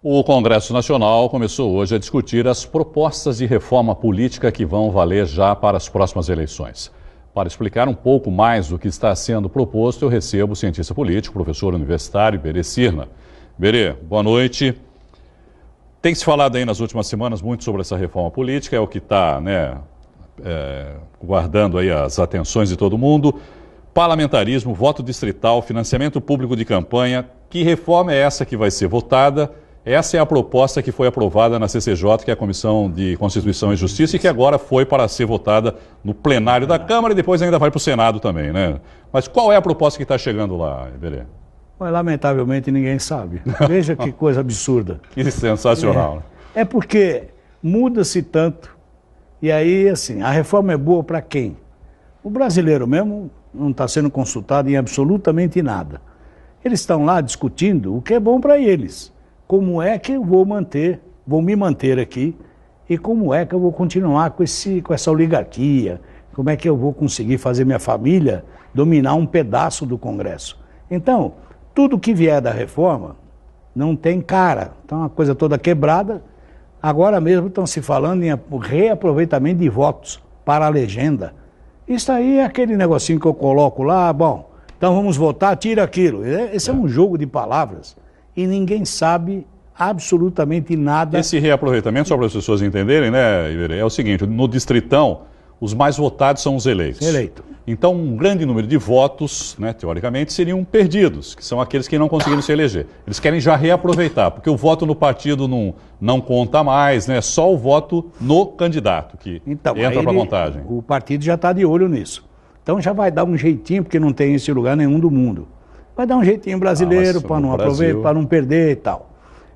O Congresso Nacional começou hoje a discutir as propostas de reforma política que vão valer já para as próximas eleições. Para explicar um pouco mais do que está sendo proposto, eu recebo o cientista político, professor universitário Iberê Cirna. Iberê, boa noite. Tem se falado aí nas últimas semanas muito sobre essa reforma política, é o que está guardando aí as atenções de todo mundo. Parlamentarismo, voto distrital, financiamento público de campanha. Que reforma é essa que vai ser votada? Essa é a proposta que foi aprovada na CCJ, que é a Comissão de Constituição e Justiça, e que agora foi para ser votada no plenário da Câmara e depois ainda vai para o Senado também, né? Mas qual é a proposta que está chegando lá, Iberê? Lamentavelmente ninguém sabe. Veja que coisa absurda. Que sensacional. É porque muda-se tanto, e aí, assim, a reforma é boa para quem? O brasileiro mesmo não está sendo consultado em absolutamente nada. Eles estão lá discutindo o que é bom para eles. Como é que eu vou me manter aqui e como é que eu vou continuar com essa oligarquia, como é que eu vou conseguir fazer minha família dominar um pedaço do Congresso. Então, tudo que vier da reforma não tem cara, então a coisa toda quebrada. Agora mesmo estão se falando em reaproveitamento de votos para a legenda. Isso aí é aquele negocinho que eu coloco lá, bom, então vamos votar, tira aquilo. Esse é um jogo de palavras. E ninguém sabe absolutamente nada. Esse reaproveitamento, só para as pessoas entenderem, né, Iberê, é o seguinte, no Distritão, os mais votados são os eleitos. Então, um grande número de votos, né, teoricamente, seriam perdidos, que são aqueles que não conseguiram se eleger. Eles querem já reaproveitar, porque o voto no partido não conta mais, né, só o voto no candidato que entra para a contagem. O partido já está de olho nisso. Então já vai dar um jeitinho, porque não tem esse lugar nenhum do mundo. Vai dar um jeitinho brasileiro para não aproveitar, para não perder e tal.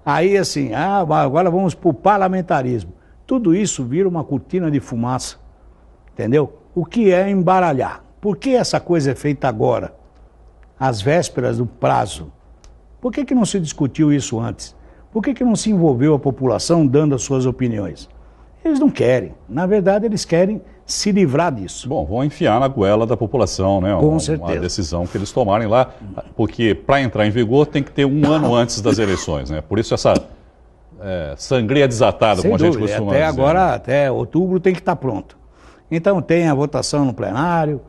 Aí assim, agora vamos para o parlamentarismo. Tudo isso vira uma cortina de fumaça, entendeu? O que é embaralhar? Por que essa coisa é feita agora? Às vésperas do prazo. Por que não se discutiu isso antes? Por que não se envolveu a população dando as suas opiniões? Eles não querem. Na verdade, eles querem se livrar disso. Bom, vão enfiar na goela da população, né? Com certeza. Uma decisão que eles tomarem lá, porque para entrar em vigor tem que ter um ano antes das eleições, né? Por isso essa sangria desatada, sem como dúvida, a gente costuma até dizer. Agora, até outubro tem que estar pronto. Então tem a votação no plenário,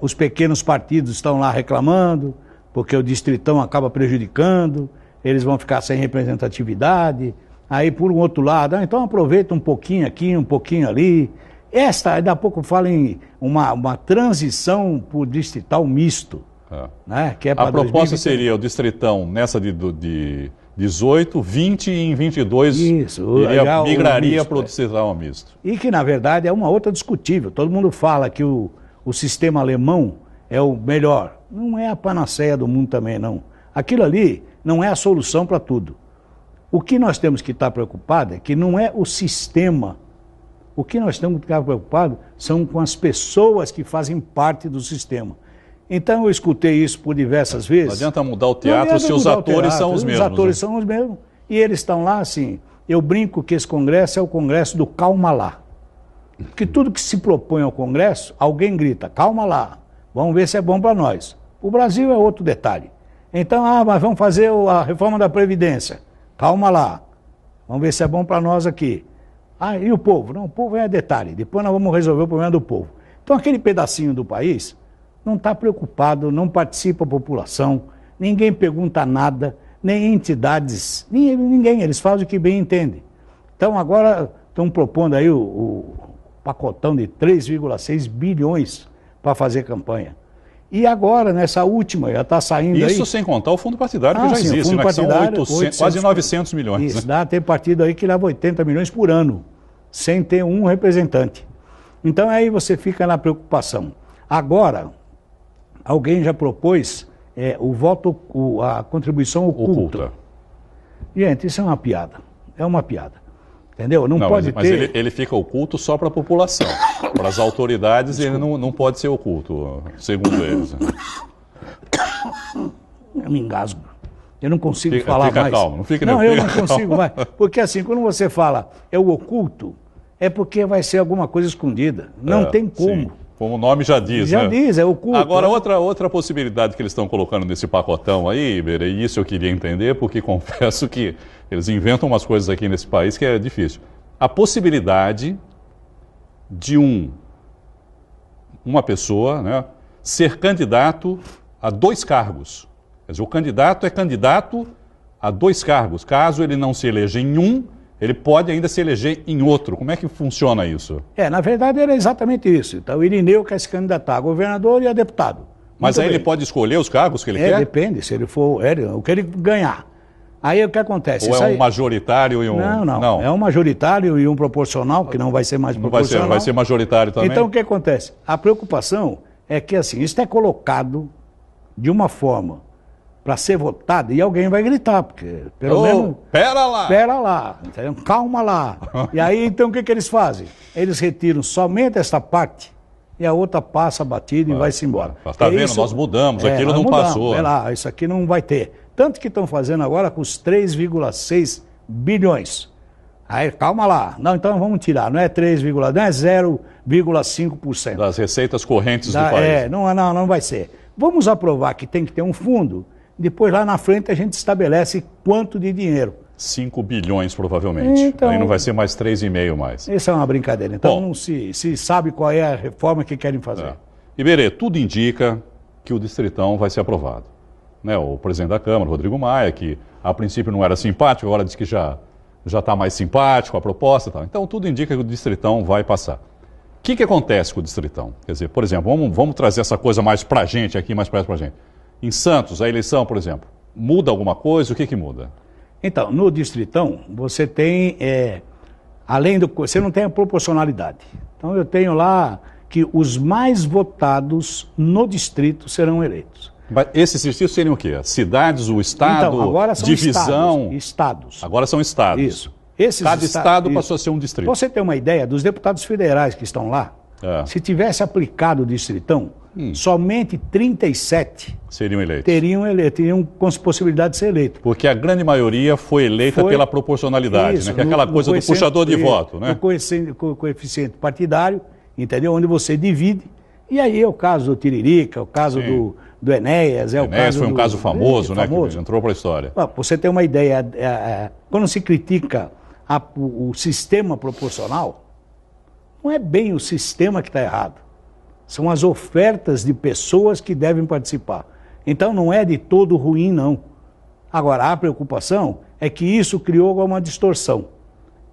os pequenos partidos estão lá reclamando, porque o distritão acaba prejudicando, eles vão ficar sem representatividade. Aí, por um outro lado, então aproveita um pouquinho aqui, um pouquinho ali. Daqui a pouco fala em uma transição para o distrital misto. Né? Que é para a proposta seria o distritão nessa de 18, 20 e em 22 migraria para o distrital misto. E que, na verdade, é uma outra discutível. Todo mundo fala que o sistema alemão é o melhor. Não é a panaceia do mundo também, não. Aquilo ali não é a solução para tudo. O que nós temos que estar preocupados é que não é o sistema. O que nós temos que ficar preocupados são com as pessoas que fazem parte do sistema. Então eu escutei isso por diversas vezes. Não adianta mudar o teatro se os atores são os mesmos. Os atores são os mesmos. E eles estão lá assim. Eu brinco que esse congresso é o congresso do calma lá. Porque tudo que se propõe ao congresso, alguém grita, calma lá, vamos ver se é bom para nós. O Brasil é outro detalhe. Então, mas vamos fazer a reforma da Previdência. Calma lá, vamos ver se é bom para nós aqui. E o povo? Não, o povo é detalhe, depois nós vamos resolver o problema do povo. Então aquele pedacinho do país não está preocupado, não participa a população, ninguém pergunta nada, nem entidades, ninguém, eles fazem o que bem entendem. Então agora estão propondo aí o pacotão de 3,6 bilhões para fazer campanha. E agora, nessa última, já está saindo aí... Isso sem contar o fundo partidário que já existe, fundo partidário, que são 800, quase 900 milhões. Isso, tem partido aí que leva 80 milhões por ano, sem ter um representante. Então aí você fica na preocupação. Agora, alguém já propôs a contribuição oculta. Gente, isso é uma piada. É uma piada. Entendeu? Não pode mas ter... ele fica oculto só para a população. Para as autoridades ele não pode ser oculto, segundo eles. Eu me engasgo. Eu não consigo falar mais. Calmo, não fica eu não consigo mais. Porque assim, quando você fala é o oculto, é porque vai ser alguma coisa escondida. Não tem como. Sim. Como o nome já diz, Já né? diz, é oculto. Agora, né? outra possibilidade que eles estão colocando nesse pacotão aí, Iberê, e isso eu queria entender, porque confesso que eles inventam umas coisas aqui nesse país que é difícil. A possibilidade de uma pessoa, né, ser candidato a 2 cargos. Quer dizer, o candidato é candidato a 2 cargos. Caso ele não se eleja em um, ele pode ainda se eleger em outro. Como é que funciona isso? Na verdade era exatamente isso. Então o Irineu quer se candidatar a governador e a deputado. Mas Muito aí bem. ele pode escolher os cargos que ele quer? Depende, se ele for, o que ele ganhar. Aí o que acontece? Ou Isso é aí... um majoritário e um... Não. É um majoritário e um proporcional, que não vai ser mais proporcional. Vai ser majoritário também? Então o que acontece? A preocupação é que assim, isso é colocado de uma forma para ser votado e alguém vai gritar, porque pelo menos... Pera lá! Pera lá, entendeu? Calma lá. E aí, então, o que eles fazem? Eles retiram somente essa parte e a outra passa batida e vai-se embora. Está vendo? Nós mudamos, aquilo não passou. Lá, isso aqui não vai ter. Tanto que estão fazendo agora com os 3,6 bilhões. Aí, calma lá. Não, então vamos tirar. Não é 3,2, não é 0,5%. Das receitas correntes do país. Não vai ser. Vamos aprovar que tem que ter um fundo. Depois, lá na frente, a gente estabelece quanto de dinheiro. 5 bilhões, provavelmente. Então, aí não vai ser mais 3,5 mais. Isso é uma brincadeira. Então, Bom, não se sabe qual é a reforma que querem fazer. Iberê, tudo indica que o Distritão vai ser aprovado. Né, o presidente da Câmara, Rodrigo Maia, que a princípio não era simpático, agora diz que já está mais simpático a proposta e tal. Então, tudo indica que o Distritão vai passar. O que acontece com o Distritão? Quer dizer, por exemplo, vamos trazer essa coisa mais pra gente aqui, mais perto pra gente. Em Santos, a eleição, por exemplo, muda alguma coisa? O que muda? Então, no Distritão, você tem, você não tem a proporcionalidade. Então, eu tenho lá que os mais votados no distrito serão eleitos. Mas esses distritos seriam o quê? Cidades, o estado, então, agora são divisão? Estados. Agora são estados. Isso. Cada estado passou a ser um distrito. Pra você ter uma ideia, dos deputados federais que estão lá, se tivesse aplicado o Distritão, somente 37 seriam eleitos. Teriam com possibilidade de ser eleitos. Porque a grande maioria foi eleita pela proporcionalidade, isso, né? Que é aquela coisa do puxador de voto, né? O coeficiente partidário, entendeu? Onde você divide. E aí é o caso do Tiririca, é o caso do Enéas, Enéas foi um caso famoso, né? Que entrou para a história. Pra você ter uma ideia, quando se critica o sistema proporcional, não é bem o sistema que está errado. São as ofertas de pessoas que devem participar. Então não é de todo ruim, não. Agora, a preocupação é que isso criou uma distorção.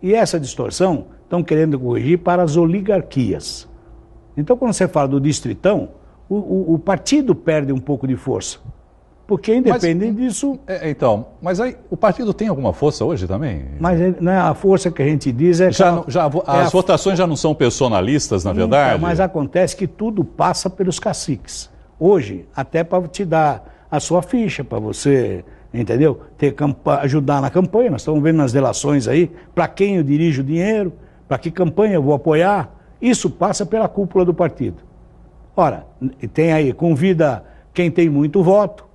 E essa distorção estão querendo corrigir para as oligarquias. Então, quando você fala do Distritão, o partido perde um pouco de força. Porque independente disso... Mas aí o partido tem alguma força hoje também? Mas não é a força que a gente diz... As votações já não são personalistas, na verdade? Mas acontece que tudo passa pelos caciques. Hoje, até para te dar a sua ficha, para você, entendeu? Ajudar na campanha. Nós estamos vendo nas delações aí, para quem eu dirijo o dinheiro, para que campanha eu vou apoiar. Isso passa pela cúpula do partido. Ora, tem aí, convida quem tem muito voto,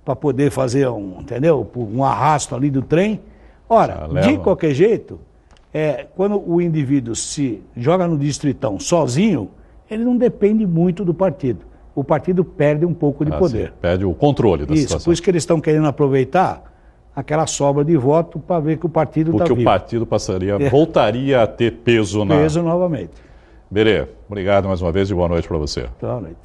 para poder fazer um arrasto ali do trem. Ora, de qualquer jeito, quando o indivíduo se joga no Distritão sozinho, ele não depende muito do partido. O partido perde um pouco de poder. Sim, perde o controle da situação. Por isso que eles estão querendo aproveitar aquela sobra de voto para ver que o partido está vivo. Porque o partido voltaria a ter peso Peso novamente. Berê, obrigado mais uma vez e boa noite para você. Boa noite.